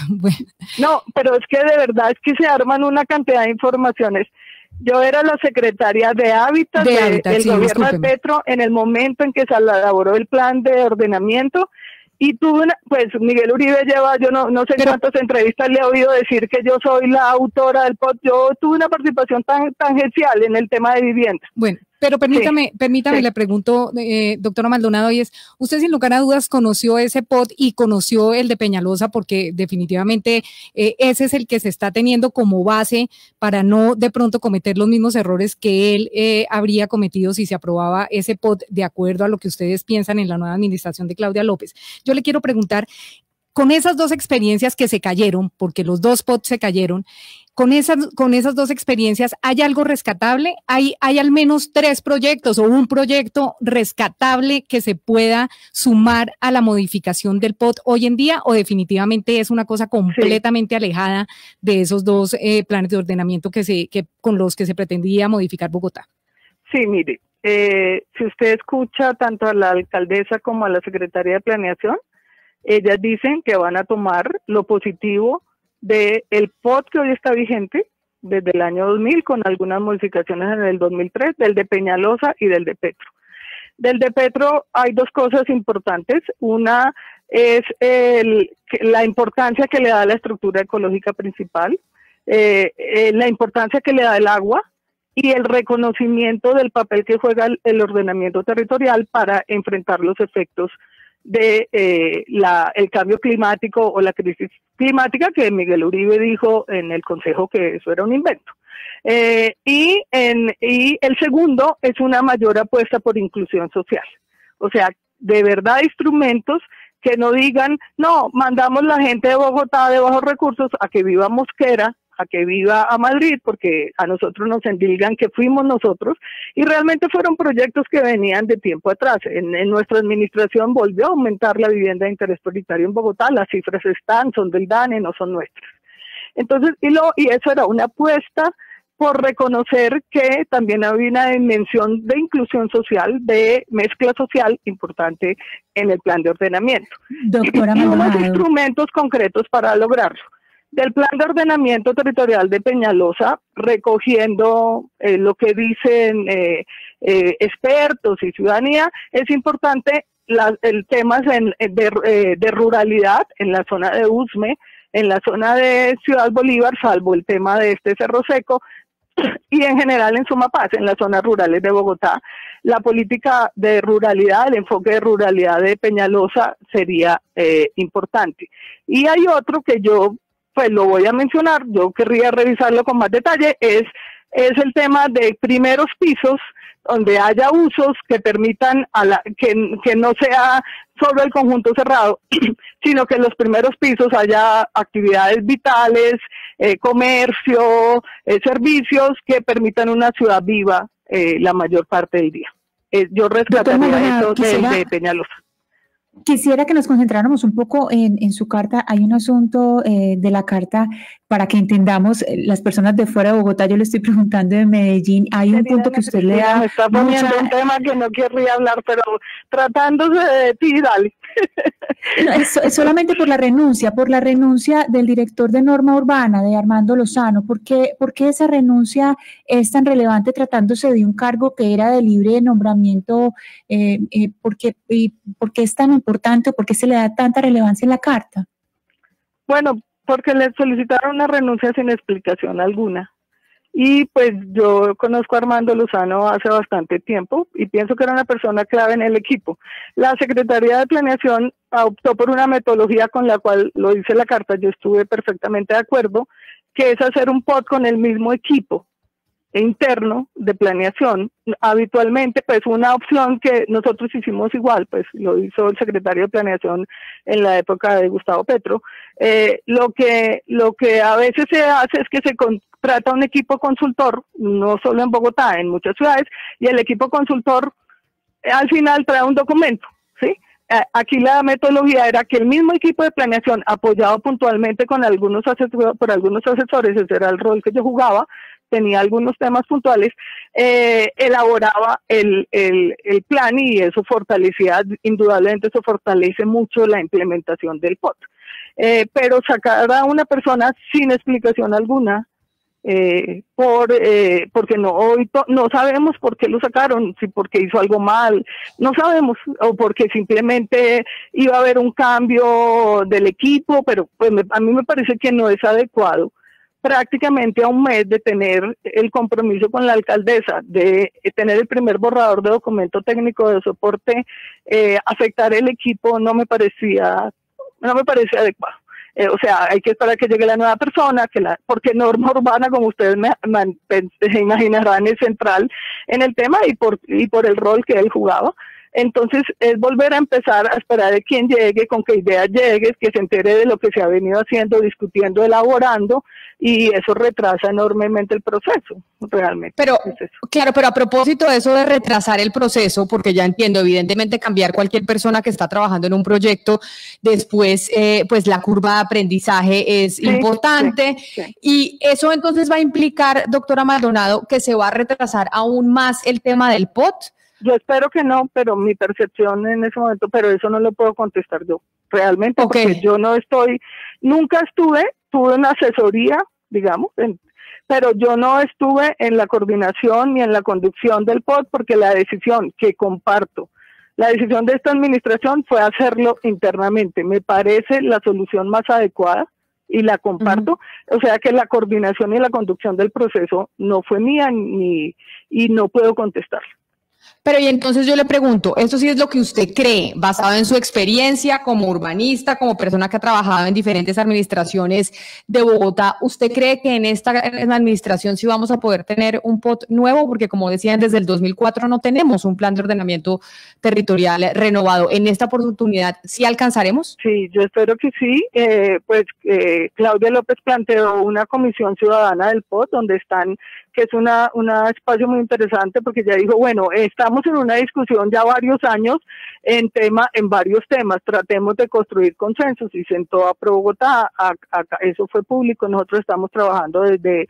[SPEAKER 6] Bueno.
[SPEAKER 7] No, pero es que de verdad es que se arman una cantidad de informaciones. Yo era la secretaria de Hábitat del gobierno de Petro en el momento en que se elaboró el plan de ordenamiento, y tuve pues Miguel Uribe lleva, yo no sé cuántas entrevistas le he oído decir que yo soy la autora del POT. Yo tuve una participación tangencial en el tema de vivienda.
[SPEAKER 6] Bueno, pero permítame, le pregunto, doctora Maldonado, y es, usted sin lugar a dudas conoció ese POT y conoció el de Peñalosa, porque definitivamente ese es el que se está teniendo como base para no de pronto cometer los mismos errores que él habría cometido si se aprobaba ese POT de acuerdo a lo que ustedes piensan en la nueva administración de Claudia López. Yo le quiero preguntar, con esas 2 experiencias que se cayeron, porque los 2 POT se cayeron, con esas 2 experiencias, ¿hay algo rescatable? ¿Hay al menos 3 proyectos o un proyecto rescatable que se pueda sumar a la modificación del POT hoy en día, o definitivamente es una cosa completamente alejada de esos 2 planes de ordenamiento con los que se pretendía modificar Bogotá?
[SPEAKER 7] Sí, mire, si usted escucha tanto a la alcaldesa como a la secretaria de planeación, ellas dicen que van a tomar lo positivo del POT que hoy está vigente desde el año 2000, con algunas modificaciones en el 2003, del de Peñalosa y del de Petro. Del de Petro hay 2 cosas importantes. Una es la importancia que le da la estructura ecológica principal, la importancia que le da el agua, y el reconocimiento del papel que juega el ordenamiento territorial para enfrentar los efectos de el cambio climático o la crisis climática, que Miguel Uribe dijo en el Consejo que eso era un invento. Y el segundo es una mayor apuesta por inclusión social. O sea, de verdad instrumentos que no digan, no, mandamos la gente de Bogotá de bajos recursos a que viva a Mosquera, a que viva a Madrid, porque a nosotros nos endilgan que fuimos nosotros, y realmente fueron proyectos que venían de tiempo atrás. En nuestra administración volvió a aumentar la vivienda de interés prioritario en Bogotá, las cifras son del DANE, no son nuestras. Entonces, y eso era una apuesta por reconocer que también había una dimensión de inclusión social, de mezcla social importante en el plan de ordenamiento.
[SPEAKER 4] Doctora
[SPEAKER 7] y unos
[SPEAKER 4] Maldonado,
[SPEAKER 7] instrumentos concretos para lograrlo. Del plan de ordenamiento territorial de Peñalosa, recogiendo lo que dicen expertos y ciudadanía, es importante el tema de ruralidad en la zona de Usme, en la zona de Ciudad Bolívar, salvo el tema de Cerro Seco, y en general en Sumapaz, en las zonas rurales de Bogotá. La política de ruralidad, el enfoque de ruralidad de Peñalosa sería importante. Y hay otro que yo pues lo voy a mencionar, yo querría revisarlo con más detalle, es el tema de primeros pisos, donde haya usos que permitan que no sea solo el conjunto cerrado, sino que en los primeros pisos haya actividades vitales, comercio, servicios que permitan una ciudad viva la mayor parte del día. Yo rescataría eso de Peñalosa.
[SPEAKER 4] Quisiera que nos concentráramos un poco en su carta. Hay un asunto de la carta para que entendamos las personas de fuera de Bogotá. Yo le estoy preguntando de Medellín. Hay un punto que usted le da.
[SPEAKER 7] Me está poniendo un tema que no querría hablar, pero tratándose de ti, dale.
[SPEAKER 4] No, es solamente por la renuncia del director de norma urbana, de Armando Lozano. ¿Por qué esa renuncia es tan relevante tratándose de un cargo que era de libre nombramiento? ¿Por qué es tan importante o por qué se le da tanta relevancia en la carta?
[SPEAKER 7] Bueno, Porque le solicitaron una renuncia sin explicación alguna. Y pues yo conozco a Armando Lozano hace bastante tiempo y pienso que era una persona clave en el equipo. La Secretaría de Planeación optó por una metodología con la cual, lo dice la carta, yo estuve perfectamente de acuerdo, que es hacer un POT con el mismo equipo interno de planeación. Habitualmente, pues una opción que nosotros hicimos igual, pues lo hizo el secretario de Planeación en la época de Gustavo Petro. Lo que a veces se hace es que se contrata un equipo consultor, no solo en Bogotá, en muchas ciudades, y el equipo consultor al final trae un documento, ¿sí? Aquí la metodología era que el mismo equipo de planeación, apoyado puntualmente con por algunos asesores, ese era el rol que yo jugaba, tenía algunos temas puntuales, elaboraba el plan, y eso fortalecía, indudablemente eso fortalece mucho la implementación del POT. Pero sacar a una persona sin explicación alguna, porque no sabemos por qué lo sacaron, si porque hizo algo mal, no sabemos, o porque simplemente iba a haber un cambio del equipo, pero pues a mí me parece que no es adecuado, prácticamente a un mes de tener el compromiso con la alcaldesa, de tener el primer borrador de documento técnico de soporte, afectar el equipo no me parecía adecuado. O sea, hay que esperar que llegue la nueva persona, porque norma urbana, como ustedes se imaginarán, es central en el tema y por el rol que él jugaba. Entonces, es volver a empezar a esperar de quién llegue, con qué ideas llegue, que se entere de lo que se ha venido haciendo, discutiendo, elaborando, y eso retrasa enormemente el proceso, realmente.
[SPEAKER 2] Pero,
[SPEAKER 7] es
[SPEAKER 2] claro, pero a propósito de eso de retrasar el proceso, porque ya entiendo, evidentemente cambiar cualquier persona que está trabajando en un proyecto, después, pues la curva de aprendizaje es importante, sí. Y eso entonces va a implicar, doctora Maldonado, que se va a retrasar aún más el tema del POT.
[SPEAKER 7] Yo espero que no, pero mi percepción en ese momento, pero eso no lo puedo contestar yo, realmente, porque yo nunca tuve una asesoría, digamos, pero yo no estuve en la coordinación ni en la conducción del POT, porque la decisión que comparto, la decisión de esta administración fue hacerlo internamente. Me parece la solución más adecuada y la comparto, o sea que la coordinación y la conducción del proceso no fue mía y no puedo contestarlo.
[SPEAKER 2] Pero y entonces yo le pregunto, ¿esto sí es lo que usted cree, basado en su experiencia como urbanista, como persona que ha trabajado en diferentes administraciones de Bogotá? ¿Usted cree que en esta administración sí vamos a poder tener un POT nuevo? Porque como decían, desde el 2004 no tenemos un plan de ordenamiento territorial renovado. ¿En esta oportunidad sí alcanzaremos?
[SPEAKER 7] Sí, yo espero que sí. Claudia López planteó una comisión ciudadana del POT, donde están, que es un espacio muy interesante, porque ya dijo, bueno, estamos en una discusión ya varios años en varios temas, tratemos de construir consensos, y sentó a Pro Bogotá, eso fue público, nosotros estamos trabajando desde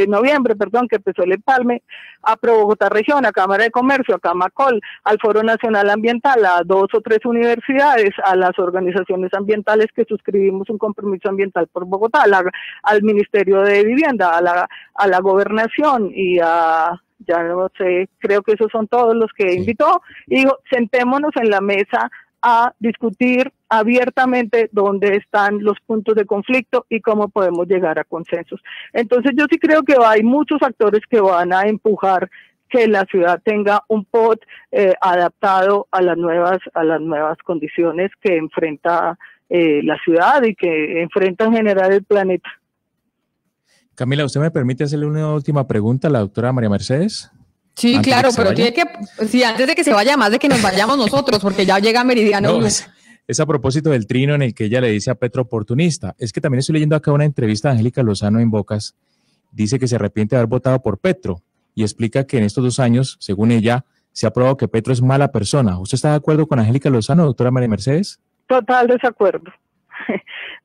[SPEAKER 7] noviembre, que empezó el empalme, a Pro Bogotá Región, a Cámara de Comercio, a Camacol, al Foro Nacional Ambiental, a 2 o 3 universidades, a las organizaciones ambientales que suscribimos un compromiso ambiental por Bogotá, al Ministerio de Vivienda, a la Gobernación y ya no sé, creo que esos son todos los que invitó, y dijo, sentémonos en la mesa a discutir abiertamente dónde están los puntos de conflicto y cómo podemos llegar a consensos. Entonces yo sí creo que hay muchos factores que van a empujar que la ciudad tenga un POT adaptado a las nuevas condiciones que enfrenta la ciudad y que enfrenta en general el planeta.
[SPEAKER 8] Camila, ¿usted me permite hacerle una última pregunta a la doctora María Mercedes?
[SPEAKER 2] Sí, claro, pero tiene que, sí, antes de que se vaya, más de que nos vayamos nosotros, porque ya llega Meridiano.
[SPEAKER 8] No, es a propósito del trino en el que ella le dice a Petro oportunista. Es que también estoy leyendo acá una entrevista de Angélica Lozano en Bocas. Dice que se arrepiente de haber votado por Petro y explica que en estos 2 años, según ella, se ha probado que Petro es mala persona. ¿Usted está de acuerdo con Angélica Lozano, doctora María Mercedes?
[SPEAKER 7] Total desacuerdo.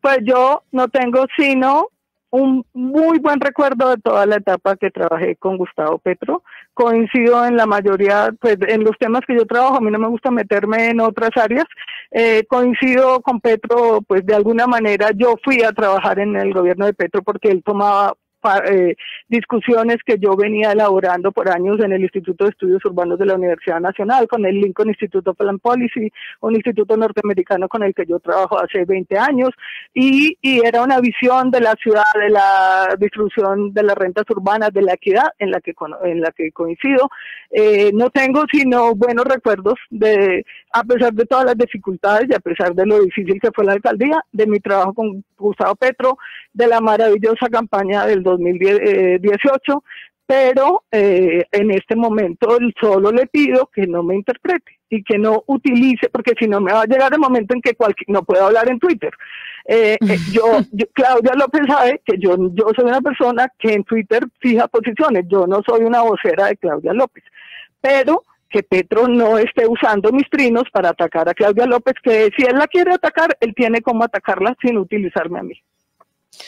[SPEAKER 7] Pues yo no tengo sino un muy buen recuerdo de toda la etapa que trabajé con Gustavo Petro. Coincido en la mayoría, pues en los temas que yo trabajo, a mí no me gusta meterme en otras áreas. Coincido con Petro, pues de alguna manera yo fui a trabajar en el gobierno de Petro porque él tomaba discusiones que yo venía elaborando por años en el Instituto de Estudios Urbanos de la Universidad Nacional, con el Lincoln Institute of Plan Policy, un instituto norteamericano con el que yo trabajo hace 20 años, y era una visión de la ciudad, de la distribución de las rentas urbanas, de la equidad en la que coincido. No tengo sino buenos recuerdos a pesar de todas las dificultades y a pesar de lo difícil que fue la alcaldía, de mi trabajo con Gustavo Petro, de la maravillosa campaña del 2018, pero en este momento solo le pido que no me interprete y que no utilice, porque si no me va a llegar el momento en que no puedo hablar en Twitter. Claudia López sabe que yo soy una persona que en Twitter fija posiciones, yo no soy una vocera de Claudia López, pero que Petro no esté usando mis trinos para atacar a Claudia López, que si él la quiere atacar, él tiene cómo atacarla sin utilizarme a mí.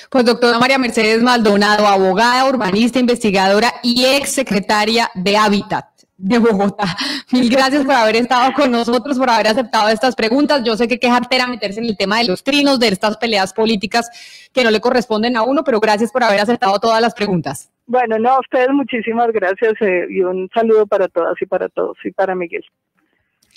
[SPEAKER 2] Pues doctora María Mercedes Maldonado, abogada, urbanista, investigadora y ex secretaria de Hábitat de Bogotá. Mil gracias por haber estado con nosotros, por haber aceptado estas preguntas. Yo sé que es jartera meterse en el tema de los trinos, de estas peleas políticas que no le corresponden a uno, pero gracias por haber aceptado todas las preguntas.
[SPEAKER 7] Bueno, no, a ustedes muchísimas gracias y un saludo para todas y para todos y para Miguel.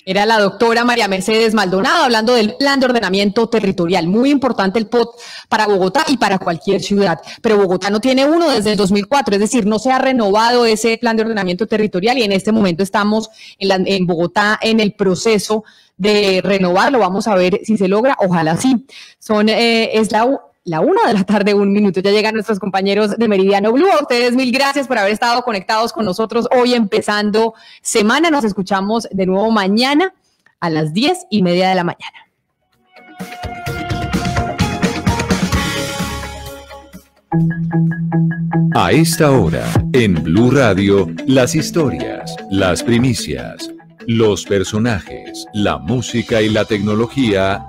[SPEAKER 2] Era la doctora María Mercedes Maldonado hablando del plan de ordenamiento territorial. Muy importante el POT para Bogotá y para cualquier ciudad. Pero Bogotá no tiene uno desde el 2004, es decir, no se ha renovado ese plan de ordenamiento territorial y en este momento estamos en Bogotá en el proceso de renovarlo. Vamos a ver si se logra. Ojalá sí. Es la 1:01 p.m. Ya llegan nuestros compañeros de Meridiano Blue. A ustedes mil gracias por haber estado conectados con nosotros hoy empezando semana. Nos escuchamos de nuevo mañana a las 10:30 de la mañana.
[SPEAKER 1] A esta hora, en Blue Radio, las historias, las primicias, los personajes, la música y la tecnología